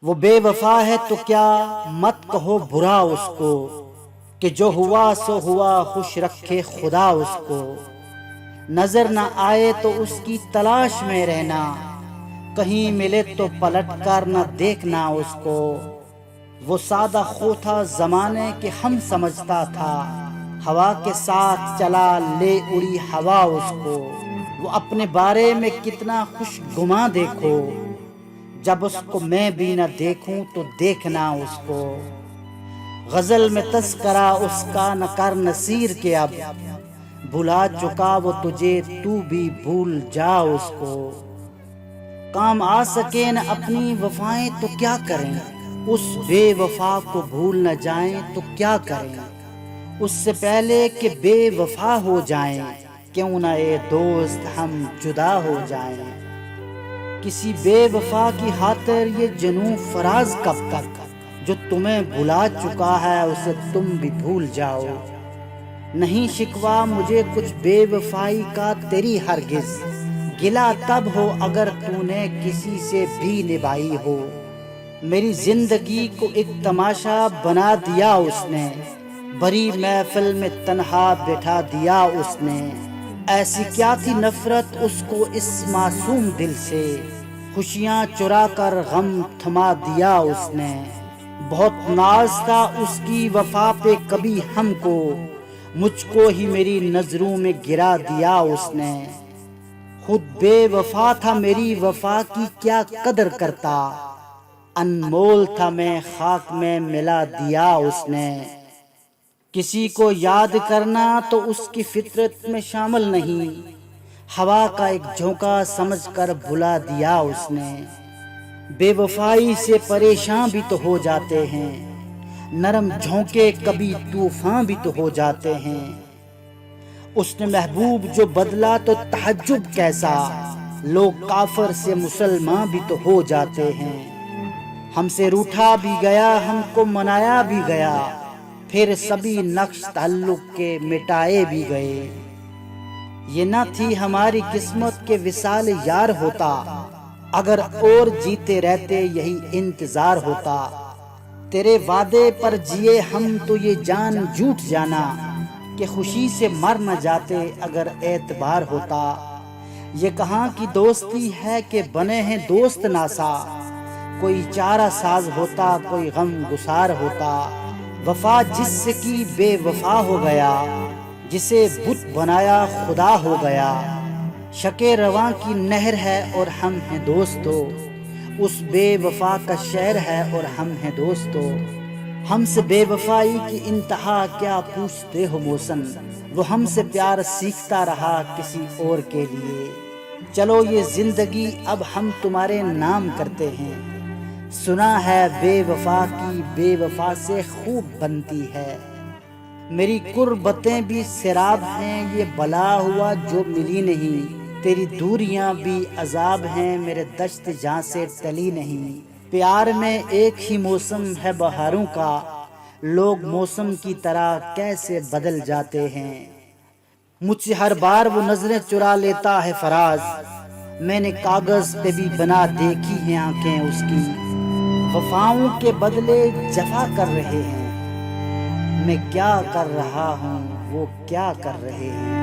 وہ بے وفا ہے تو کیا مت کہو برا اس کو، کہ جو ہوا سو ہوا خوش رکھے خدا اس کو۔ نظر نہ آئے تو اس کی تلاش میں رہنا، کہیں ملے تو پلٹ کر نہ دیکھنا اس کو۔ وہ سادہ خو تھا زمانے کے ہم سمجھتا تھا، ہوا کے ساتھ چلا لے اڑی ہوا اس کو۔ وہ اپنے بارے میں کتنا خوش گماں دیکھو، جب اس کو میں بھی نہ دیکھوں تو دیکھنا اس کو۔ غزل میں تذکرہ اس کا نہ کر نصیر کے اب، بھلا چکا وہ تجھے تو بھی بھول جا اس کو۔ کام آ سکے نہ اپنی وفائیں تو کیا کریں، اس بے وفا کو بھول نہ جائیں تو کیا کریں۔ اس سے پہلے کہ بے وفا ہو جائیں، کیوں نہ اے دوست ہم جدا ہو جائیں۔ کسی بے وفا کی خاطر یہ جنوں فراز کب تک، جو تمہیں بھلا چکا ہے اسے تم بھی بھول جاؤ۔ نہیں شکوہ مجھے کچھ بے وفائی کا تیری ہرگز، گلہ تب ہو اگر تو نے کسی سے بھی نبھائی ہو۔ میری زندگی کو ایک تماشا بنا دیا اس نے، بھری محفل میں تنہا بٹھا دیا اس نے۔ ایسی کیا تھی نفرت اس کو اس معصوم دل سے، خوشیاں چرا کر غم تھما دیا اس نے۔ بہت ناز تھا اس کی وفا پہ کبھی ہم کو، مجھ کو ہی میری نظروں میں گرا دیا اس نے۔ خود بے وفا تھا میری وفا کی کیا قدر کرتا، انمول تھا میں خاک میں ملا دیا اس نے۔ کسی کو یاد کرنا تو اس کی فطرت میں شامل نہیں، ہوا کا ایک جھونکا سمجھ کر بھلا دیا اس نے۔ بے وفائی سے پریشان بھی تو ہو جاتے ہیں، نرم جھونکے کبھی طوفان بھی تو ہو جاتے ہیں۔ اس نے محبوب جو بدلا تو تعجب کیسا، لوگ کافر سے مسلمان بھی تو ہو جاتے ہیں۔ ہم سے روٹھا بھی گیا ہم کو منایا بھی گیا، پھر سبھی نقش تعلق کے مٹائے بھی گئے۔ یہ نہ تھی ہماری قسمت کے وصال یار ہوتا، اگر اور جیتے رہتے یہی انتظار ہوتا۔ تیرے وعدے پر جیے ہم تو یہ جان جھوٹ جانا، کہ خوشی سے مر نہ جاتے اگر اعتبار ہوتا۔ یہ کہاں کی دوستی ہے کہ بنے ہیں دوست ناسا، کوئی چارہ ساز ہوتا کوئی غم گسار ہوتا۔ وفا جس سے کی بے وفا ہو گیا، جسے بت بنایا خدا ہو گیا۔ شک رواں کی نہر ہے اور ہم ہیں دوستو، اس بے وفا کا شہر ہے اور ہم ہیں دوستو۔ ہم سے بے وفائی کی انتہا کیا پوچھتے ہو موسن، وہ ہم سے پیار سیکھتا رہا کسی اور کے لیے۔ چلو یہ زندگی اب ہم تمہارے نام کرتے ہیں، سنا ہے بے وفا کی بے وفا سے خوب بنتی ہے۔ میری قربتیں بھی سیراب ہیں یہ بلا ہوا جو ملی نہیں، تیری دوریاں بھی عذاب ہیں میرے دشت جہاں سے ٹلی نہیں۔ پیار میں ایک ہی موسم ہے بہاروں کا، لوگ موسم کی طرح کیسے بدل جاتے ہیں۔ مجھ سے ہر بار وہ نظریں چرا لیتا ہے فراز، میں نے کاغذ پہ بھی بنا دیکھی ہیں آنکھیں اس کی۔ وفاؤں کے بدلے جفا کر رہے ہیں، میں کیا کر رہا ہوں وہ کیا کر رہے ہیں۔